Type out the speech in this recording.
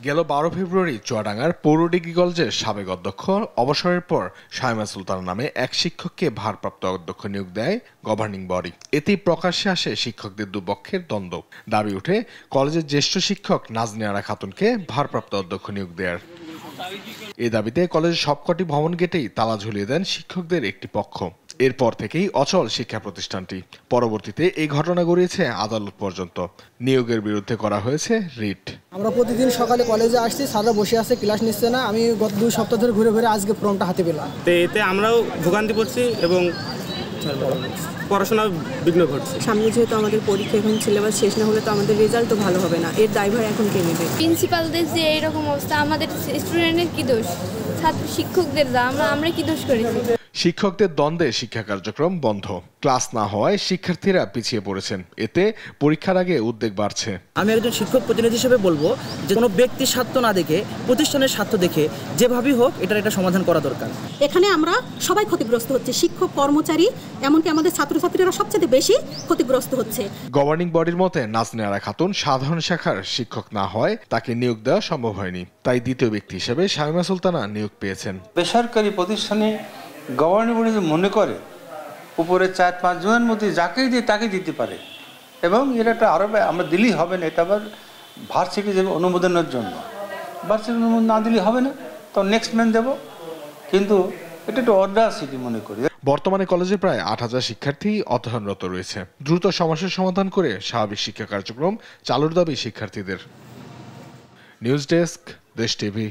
গেল 12 ফেব্রুয়ারি চুয়াডাঙ্গার পৌর ডিগ্রি কলেজের সাবেক অধ্যক্ষ অবসরের পর শাইমা সুলতান নামে এক শিক্ষককে ভারপ্রাপ্ত অধ্যক্ষ নিয়োগ দেয় গভর্নিং বডি। এতেই প্রকাশ্যে আসে শিক্ষকদের দুপক্ষের দ্বন্দ্ব। দাবি ওঠে কলেজের জ্যেষ্ঠ শিক্ষক নাজনীন আরা খাতুনকে ভারপ্রাপ্ত অধ্যক্ষ নিয়োগ দেয়ার। এ দাবিতে কলেজের সবকটি ভবন গেটেই তালা ঝুলিয়ে দেন শিক্ষকদের একটি পক্ষ। এরপর থেকেই অচল শিক্ষা প্রতিষ্ঠানটি। পরবর্তীতে এই ঘটনা গড়িয়েছে আদালত পর্যন্ত। নিয়োগের বিরুদ্ধে করা হয়েছে রিট। আমরা প্রতিদিন সকালে কলেজে আসছি, স্যাররা বসে আছে, ক্লাস নিচ্ছে না। আমি গত 2 সপ্তাহ ধরে ঘুরে ঘুরে আজকে ফর্মটা হাতে পেলাম। এতে আমরাও ভোগান্তি পড়ছি এবং পড়াশোনা বিঘ্ন ঘটছে। সামনে যেহেতু আমাদের পরীক্ষা, এখন সিলেবাস শেষ না হলে তো আমাদের রেজাল্টও ভালো হবে না। এর দায়ভার এখন কে নেবে? প্রিন্সিপালদের যে এইরকম অবস্থা, আমাদের স্টুডেন্টের কি দোষ? ছাত্র শিক্ষকদের আমরা কি দোষ করেছি? শিক্ষকদের দ্বন্দ্বে শিক্ষা কার্যক্রম বন্ধ। ক্লাস না হওয়ায় শিক্ষার্থীরা পিছিয়ে পড়েছেন। এতে পরীক্ষার আগে উদ্বেগ বাড়ছে। আমি একজন শিক্ষক প্রতিনিধি হিসেবে বলবো যে কোনো ব্যক্তির স্বার্থ না দেখে, প্রতিষ্ঠানের স্বার্থ দেখে যেভাবেই হোক এটার একটা সমাধান করা দরকার। এখানে আমরা সবাই ক্ষতিগ্রস্ত হচ্ছে, শিক্ষক, কর্মচারী, এমনকি আমাদের ছাত্রছাত্রীরা সবচেয়ে বেশি ক্ষতিগ্রস্ত হচ্ছে। গভর্নিং বডির মতে নাজনীন আরা খাতুন সাধারণ শাখার শিক্ষক না হয় তাকে নিয়োগ দেওয়া সম্ভব হয়নি। তাই দ্বিতীয় ব্যক্তি হিসেবে শাইমা সুলতানা নিয়োগ পেয়েছেন। বেসরকারি প্রতিষ্ঠানে গভর্নিং বডি মনে করে উপরে 4-5 জনের মধ্যে যাকেই দিয়ে তাকে দিতে পারে, এবং এর একটা আরো আমরা দিলেই হবে না, এটা আবার ভার্সিটি দেবে অনুমোদনের জন্য। ভার্সিটি অনুমোদন না দিলেই হবে না, তো নেক্সট ম্যান দেবো, কিন্তু এটা একটা অডাসিটি মনে করি। বর্তমানে কলেজে প্রায় 8000 শিক্ষার্থী অধ্যয়নরত রয়েছে। দ্রুত সমস্যার সমাধান করে স্বাভাবিক শিক্ষা কার্যক্রম চালুর দাবি শিক্ষার্থীদের। নিউজ ডেস্ক, দেশ টিভি।